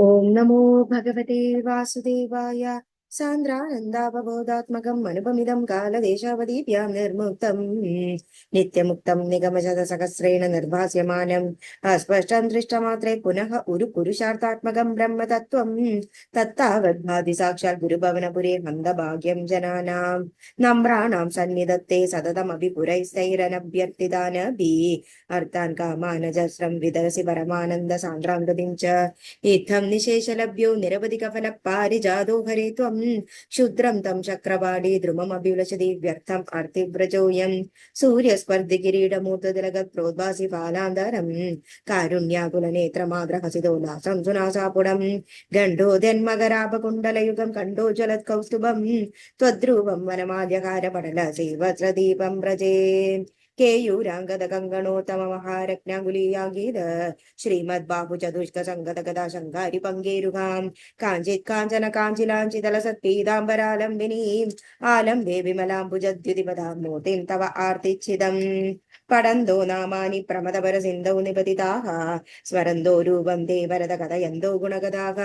ഓം നമോ ഭഗവതേ വാസുദേവായ. സാന്ദ്രാനന്ദാവബോധാത്മകം അനുപമിതം കാലദേശാവതീഭ്യാം നിർമുക്തം നിത്യമുക്തം നിഗമശതസഹസ്രേണ നിർഭാസ്യമാനം അസ്പഷ്ടം ദൃഷ്ടമാത്രേ പുനഃ ഒരു പുരുഷാർത്ഥാത്മകം ബ്രഹ്മതത്വം തത്താവദ്ഭാതി സാക്ഷാൽ ഗുരുഭവനപുരേ മന്ദഭാഗ്യം ജനാനാം നമ്രാണാം സന്നിധത്തെ സതതമഭി പുരൈസ്തൈരനഭ്യർത്ഥിതാനഭി അർത്ഥാൻ കാമാനജസ്രം വിദർസി പരമാനന്ദ സാന്ദ്രാംഗതിം ച ഇത്തം നിശേഷലഭ്യോ നിരവധികഫല പാരിജാതോ ഹരേ ത്വം ക്ഷുദ്രം തം ചക്രവാടി ദ്രുമമഭിലഷതി വ്യർത്ഥം അർത്ഥിവ്രജോയം സൂര്യസ്പർദ്ധി കിരീടമൂർത്തതിലഗത് പ്രോദ്ഭാസി ഫാലാന്തരം കാരുണ്യാകുലനേത്രമാദ്രഹസിതോല്ലാസം സുനാസാപുടം ഗണ്ഡോദന്മകരാപകുണ്ടലയുഗം കണ്ടോജ്വലത് കൗസ്തുഭം ത്വദ്രൂപം വനമാല്യകാരപടല സേവസ്രദീപം വ്രജേ കേയൂരാംഗത കങ്കണോത്തമ മഹാരത്നാകുലീയാഗീത ശ്രീമദ് ബാഹു ചതുഷ്ക സംഗത ഗദാ ശങ്കാരി പങ്കേരുഹാം കാഞ്ചിത് കാഞ്ചന കാഞ്ചിലാഞ്ചിതല സത്പീതാംബരാലംബിനീം ആലംബേ വിമലാംബുജദ്യുതിപദാം മൂർത്തിം തവ ആർത്തിച്ഛിതം പടന്തോ നാമാനി പ്രമദപര സിന്ധൗ നിപതിതാഃ സ്വരന്തോ രൂപം തേ വരദ കഥയന്തോ ഗുണഗദാഃ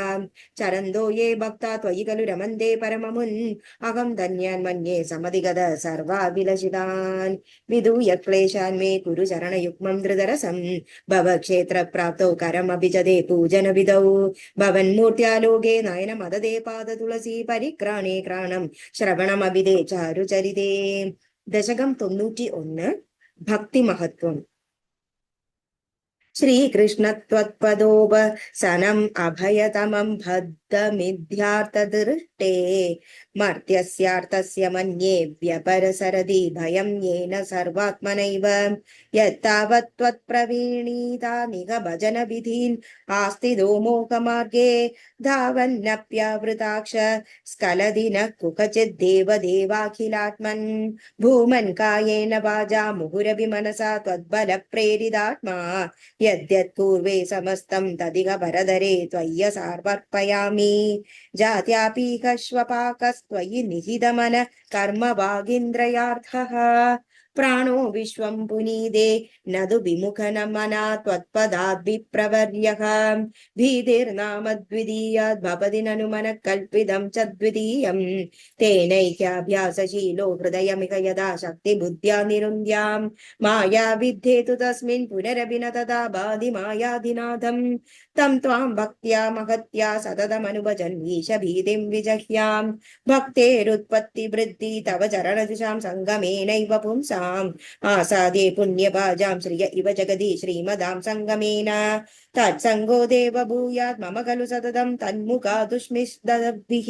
ചരന്തോ യേ ഭക്താ ത്വയി ഖലു രമന്തേ പരമമുൻ അഹം ധന്യാൻ മന്യേ സമധിഗത സർവാഭിലഷിതാൻ വിദൂയ ക്ലേശാൻ മേ കുരു ചരണയുഗ്മം ധൃതരസം ഭവക്ഷേത്ര പ്രാപ്തൗ കരമഭിജതേ പൂജനവിധൗ ഭവന്മൂർത്യാലോകേ നയനമദതേ പാദ തുളസി പരിക്രാണേ ക്രാണം ശ്രവണമഭിതേ ചാരുചരിതേ. ദശകം 91. ഭക്തി മഹത്വം. ശ്രീകൃഷ്ണത്വത്പദോപസനം അഭയതമം ബദ്ധമിഥ്യാർത്ഥദൃഷ്ടേ മർത്യസ്യാർത്ഥസ്യ മന്യേ വ്യപരസരതി ഭയം യേന സർവാത്മനൈവ യത്താവത് ത്വത്പ്രവീണീതാനിക ഭജന വിധീൻ ആസ്തിദോ മോഹമാർഗേ ധാവന്നപ്യാവൃതാക്ഷ സ്കലദിന കുകചിത് ദേവദേവാഖിലാത്മൻ ഭൂമൻ കായേന വാചാ മുഹുരഭി മനസാ ത്വദ്ബല പ്രേരിതാത്മാ യദ്യത് പൂർവേ സമസ്തം തദിഹ ഭരധരേ ത്വയ്യ സമർപ്പയാമി ജാത്യാപീഹ ശ്വപാകസ്ത്വയി നിഹിതമന കർമ്മ ഭാഗീന്ദ്രയാർത്ഥഃ പ്രാണോ വിശ്വം പുനീതേ നതു വിമുഖനമനാ ത്വത്പദാദ് വിപ്രവർയഃ ഭീതിർനാമദ്വിതീയാദ് ഭവതി നനു മനഃ കൽപ്പിതം ച ദ്വിതീയം തേനൈക്യാഭ്യാസശീലോ ഹൃദയമിഹ യഥാ ശക്തി ബുദ്ധ്യാ നിരുന്ദ്യാം മായാ വിദ്ധ്യേതു തസ്മിൻ പുനരപി ന തഥാ ബാധി മായാധിനാഥം തം ത്വാം ഭക്ത്യാ മഹത്യാ സതതമനുഭജൻ ഈശ ഭീതിം വിജഹ്യാം ഭക്തേരുത്പത്തി വൃദ്ധി തവ ചരണദിശാം സംഗമേനൈവ പുംസാം ആസാദേ പുണ്യഭാജാം ശ്രിയ ഇവ ജഗതി ശ്രീമദാം സംഗമേന തത്സംഗോ ദേവ ഭൂയാത് മമ ഖലു സതതം തന്മുഖാദുഷ്മിഷ്ദഭിഃ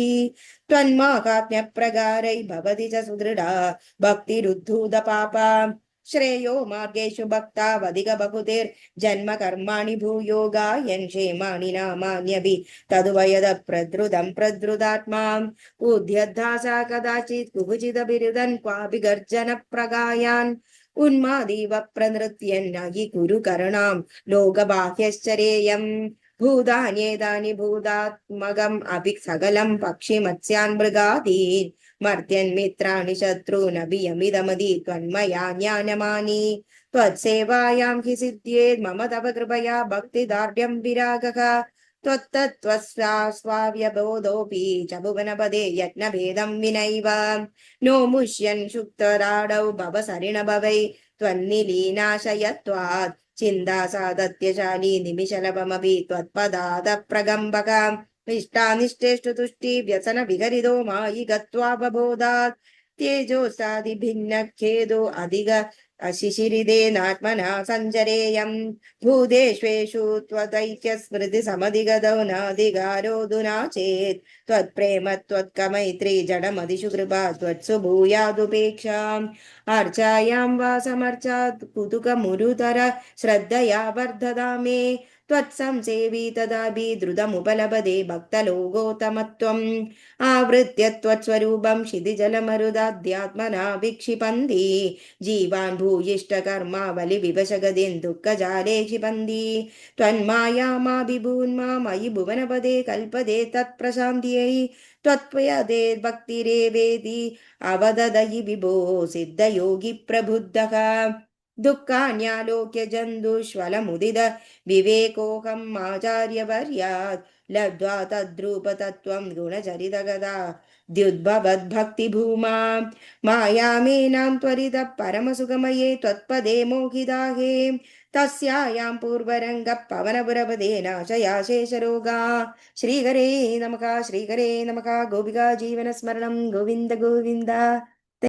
ത്വന്മാഹാത്മ്യപ്രകാരൈ ഭവതി ച സുദൃഢാ ഭക്തിരുദ്ധൂത പാപാ ശ്രേയോ മാർഗേഷു ഭക്താവധിക ബഹുതിർ ജന്മ കർമാണി ഭൂയോഗായൻ ക്ഷേമാണി നാമാന്യഭി തതുവയദ പ്രദ്രുതം പ്രദ്രുതാത്മാം ഉദ്യദ്ധാസാ കദാചിത് കുകുചിദഭിരുദൻ ക്വാപി ഗർജന പ്രഗായാൻ ഉന്മാദീവ പ്രനൃത്യന്നഹി കുരു കരുണാം ലോകബാഹ്യശ്ചരേയം ഭൂതാന്യേതാനി ഭൂതാത്മകം അഭി സകലം പക്ഷി മത്സ്യാൻ മൃഗാദീൻ മർത്യൻ മിത്രാണി ശത്രുനഭി യമിതമതി ത്വന്മയാ ജ്ഞാനമാനി ത്വത്സേവായാം ഹി സിദ്ധ്യേത് മമ തവ കൃപയാ ഭക്തിദാർഢ്യം വിരാഗഃ ത്വത്തത്വസ്വാവ്യബോധോപി ച ഭുവനപദേ യജ്ഞഭേദം വിനൈവ നോ മുഷ്യൻ ശുക്തരാടൗ ഭവസരിണ ഭവൈ ത്വന്നിലീനാശയത്വാത് ചിന്താ സാദത്യശാലി നിമിഷലഭമഭി ത്വത്പദാദ പ്രകമ്പകാം ഇഷ്ടാനിഷ്ടേഷു തുഷ്ടി വ്യസന വിഹരിതോ മായി ഗത്വാവബോധാത് തേജോസാദി ഭിന്ന ഖേദോ അധിക അശിശിരിതേനാത്മനാ സഞ്ചരേയം ഭൂതേഷ്വേഷു ത്വദൈക്യ സ്മൃതി സമധിഗതോ നാധികാരോധുനാ ചേത് ത്വത്പ്രേമ ത്വത്കമൈത്രീ ജഡമതിഷു കൃപാ ത്വത്സു ഭൂയാദുപേക്ഷാം അർച്ചായാം വാ സമർച്ചാത് കുതുകമുരുതര ശ്രദ്ധയാ വർദ്ധതാമേ ത്വത്സംസേവി തദാഭി ദ്രുതമുപലഭതേ ഭക്തലോകോത്തമത്വം ആവൃത്യ ത്വത്സ്വരൂപം ക്ഷിതിജലമരുദാധ്യാത്മനാ വിക്ഷിപന്തി ജീവാൻ ഭൂയിഷ്ടകർമാവലി വിവശഗതിൻ ദുഃഖജാലേ ക്ഷിപന്തി ത്വന്മായാമാഭിഭൂന്മാമയി ഭുവനപദേ കൽപദേ തത്പ്രശാന്തിയൈ ത്വത്പയദേ ഭക്തിരേവേതി അവദദയി വിഭോ സിദ്ധയോഗി പ്രബുദ്ധഃ दुःखान्यालोक्य जन्तुष्वलमुदित विवेकोऽहम् आचार्यवर्यात् लब्ध्वा तद्रूपतत्त्वं गुणचरितगदा द्युद्भवद्भक्तिभूमा मायामेनां त्वरितः परमसुगमये त्वत्पदे मोहिदाहे तस्यायां पूर्वरङ्गः पवनपुरपदेनाशया शेषरोगा श्रीहरे नमः श्रीहरे नमः गोपिका जीवनस्मरणं गोविन्द गोविन्द